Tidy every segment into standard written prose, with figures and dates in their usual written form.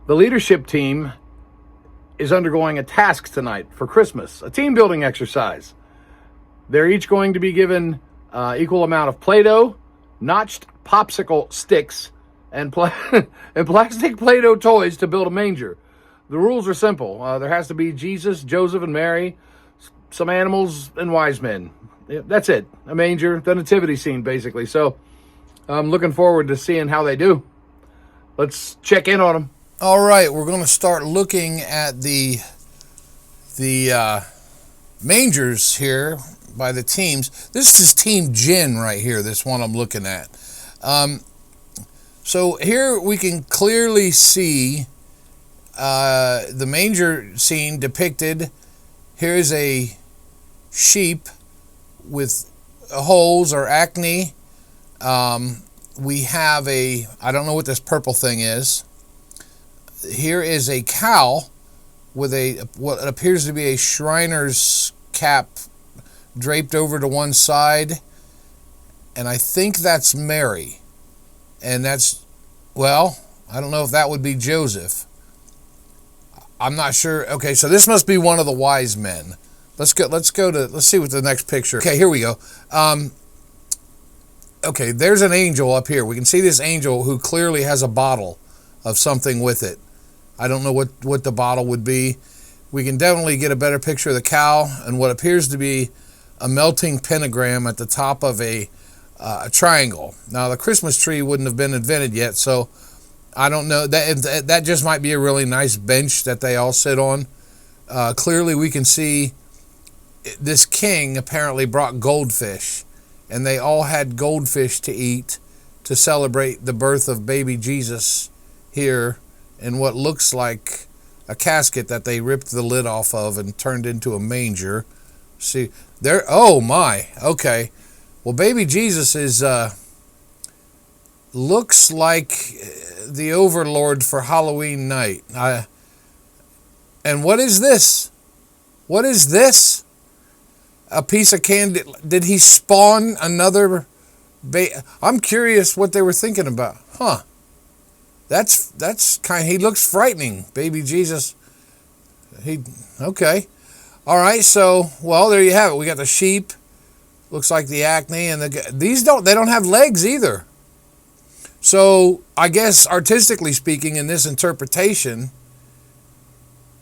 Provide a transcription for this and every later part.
The leadership team is undergoing a task tonight for Christmas, a team building exercise. They're each going to be given equal amount of Play-Doh, notched popsicle sticks, and plastic Play-Doh toys to build a manger. The rules are simple. There has to be Jesus, Joseph, and Mary, some animals, and wise men. That's it. A manger, the nativity scene, basically. So I'm looking forward to seeing how they do. Let's check in on them. All right, we're going to start looking at the mangers here by the teams. This is Team Gin right here, this one I'm looking at. So here we can clearly see the manger scene depicted. Here's a sheep with holes or acne. We have I don't know what this purple thing is. Here is a cow with what appears to be a Shriner's cap draped over to one side, and I think that's Mary, and that's, well, I don't know if that would be Joseph. I'm not sure. Okay, so this must be one of the wise men. Let's see what the next picture. Okay, here we go. Okay, there's an angel up here. We can see this angel who clearly has a bottle of something with it. I don't know what the bottle would be. We can definitely get a better picture of the cow and what appears to be a melting pentagram at the top of a triangle. Now, the Christmas tree wouldn't have been invented yet, so I don't know. That just might be a really nice bench that they all sit on. Clearly, we can see this king apparently brought goldfish, and they all had goldfish to eat to celebrate the birth of baby Jesus here in what looks like a casket that they ripped the lid off of and turned into a manger. See, there, oh my, okay. Well, baby Jesus is, looks like the overlord for Halloween night. And what is this? What is this? A piece of candy. Did he spawn another I'm curious what they were thinking about. Huh. That's kind of, he looks frightening, baby Jesus. Okay. All right, so, well, there you have it. We got the sheep. Looks like the acne, and they don't have legs either. So, I guess artistically speaking, in this interpretation,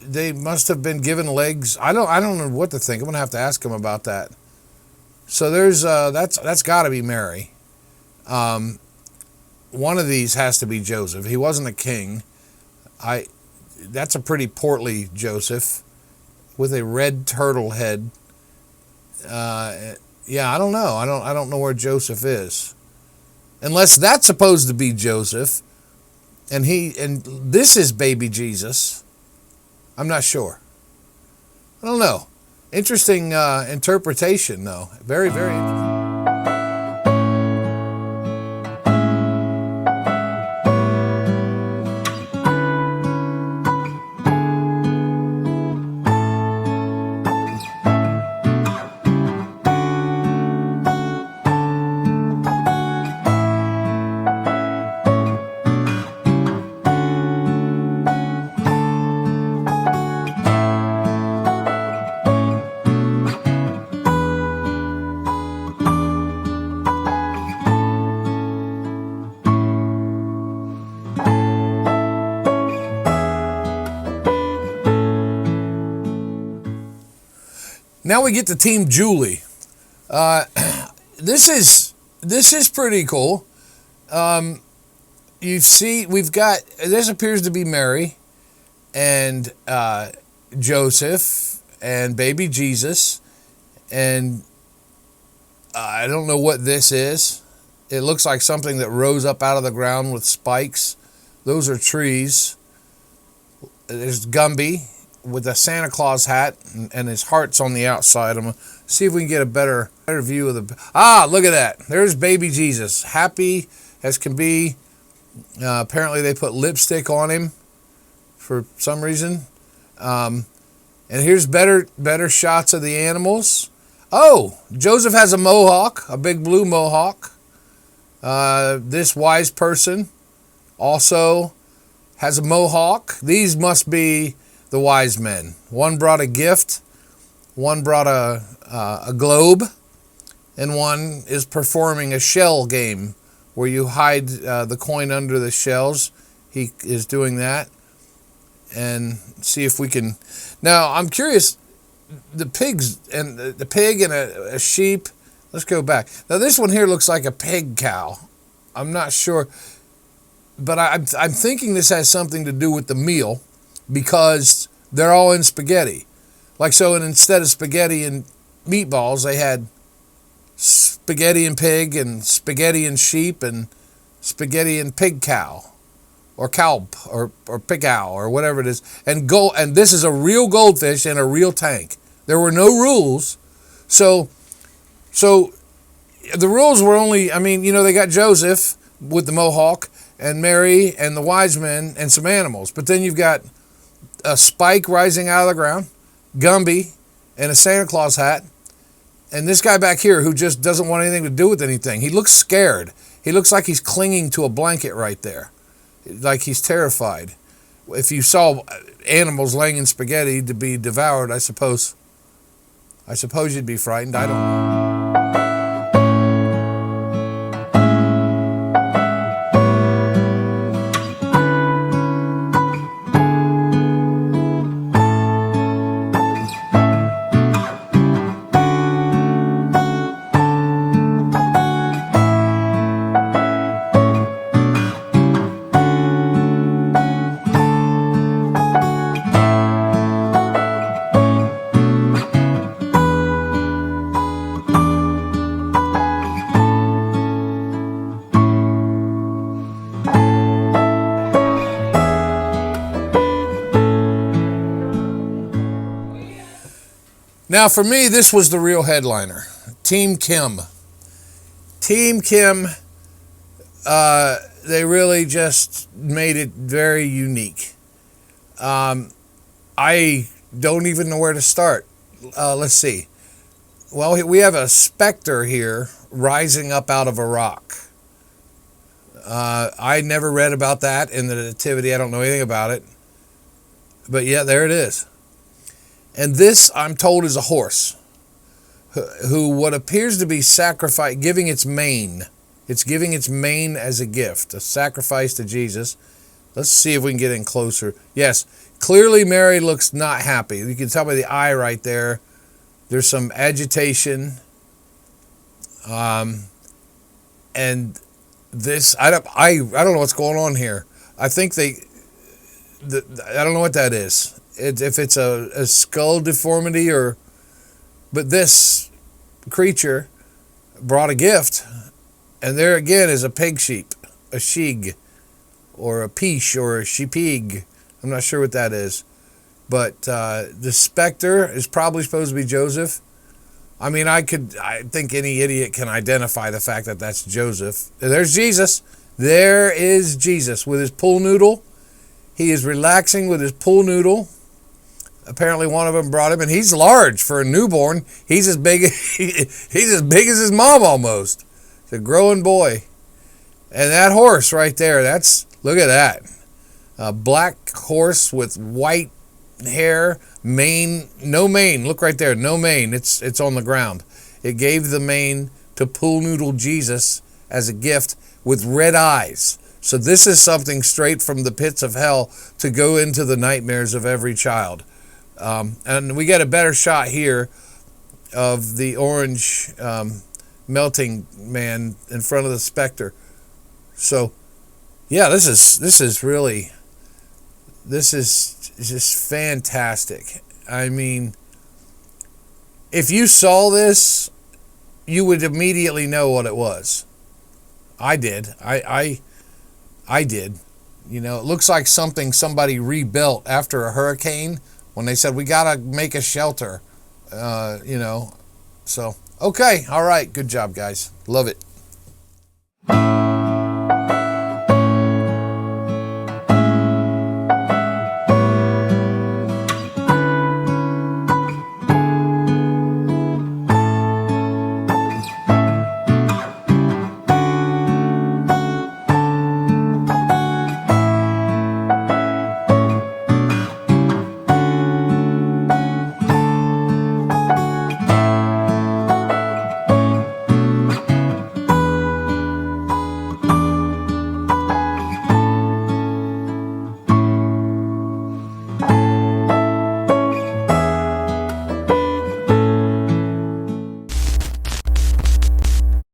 they must have been given legs. I don't know what to think. I'm gonna have to ask him about that. So there's that's got to be Mary. One of these has to be Joseph. He wasn't a king. That's a pretty portly Joseph with a red turtle head. Yeah, I don't know. I don't know where Joseph is, unless that's supposed to be Joseph, and this is baby Jesus. I'm not sure. I don't know. Interesting interpretation, though. Very, very interesting. Now we get to Team Julie. This is pretty cool. You see, this appears to be Mary and Joseph and baby Jesus, and I don't know what this is. It looks like something that rose up out of the ground with spikes. Those are trees. There's Gumby with a Santa Claus hat, and his heart's on the outside. I'm going to see if we can get a better view of the... look at that. There's baby Jesus. Happy as can be. Apparently they put lipstick on him for some reason. And here's better shots of the animals. Oh, Joseph has a mohawk, a big blue mohawk. This wise person also has a mohawk. These must be the wise men. One brought a gift, one brought a globe, and one is performing a shell game where you hide the coin under the shells. He is doing that. And see if we can... Now, I'm curious, the pigs, and the pig and a sheep. Let's go back. Now, this one here looks like a pig cow. I'm not sure, but I'm thinking this has something to do with the meal because they're all in spaghetti. Like so, and instead of spaghetti and meatballs, they had spaghetti and pig and spaghetti and sheep and spaghetti and pig cow or cow or pig cow or whatever it is. And this is a real goldfish in a real tank. There were no rules. So the rules were only, I mean, you know, they got Joseph with the mohawk and Mary and the wise men and some animals. But then you've got a spike rising out of the ground, Gumby, and a Santa Claus hat. And this guy back here who just doesn't want anything to do with anything. He looks scared. He looks like he's clinging to a blanket right there. Like he's terrified. If you saw animals laying in spaghetti to be devoured, I suppose you'd be frightened. I don't know. Now, for me, this was the real headliner. Team Kim. Team Kim, they really just made it very unique. I don't even know where to start. Let's see. Well, we have a specter here rising up out of a rock. I never read about that in the Nativity. I don't know anything about it. But yeah, there it is. And this, I'm told, is a horse who what appears to be giving its mane. It's giving its mane as a gift, a sacrifice to Jesus. Let's see if we can get in closer. Yes, clearly Mary looks not happy. You can tell by the eye right there. There's some agitation. And this, I don't know what's going on here. I think I don't know what that is. If it's a skull deformity but this creature brought a gift, and there again is a pig sheep, a sheeg, or a peesh, or a sheepig. I'm not sure what that is, but the specter is probably supposed to be Joseph. I mean, I think any idiot can identify the fact that that's Joseph. And there's Jesus. There is Jesus with his pool noodle. He is relaxing with his pool noodle. Apparently one of them brought him, and he's large for a newborn. He's as big as his mom almost. It's a growing boy. And that horse right there, look at that. A black horse with white hair, mane, no mane. Look right there, no mane. It's on the ground. It gave the mane to Pool Noodle Jesus as a gift with red eyes. So this is something straight from the pits of hell to go into the nightmares of every child. And we get a better shot here of the orange melting man in front of the specter. So, yeah, this is just fantastic. I mean, if you saw this, you would immediately know what it was. I did. I did. You know, it looks like something somebody rebuilt after a hurricane when they said, we got to make a shelter, So, okay. All right. Good job, guys. Love it.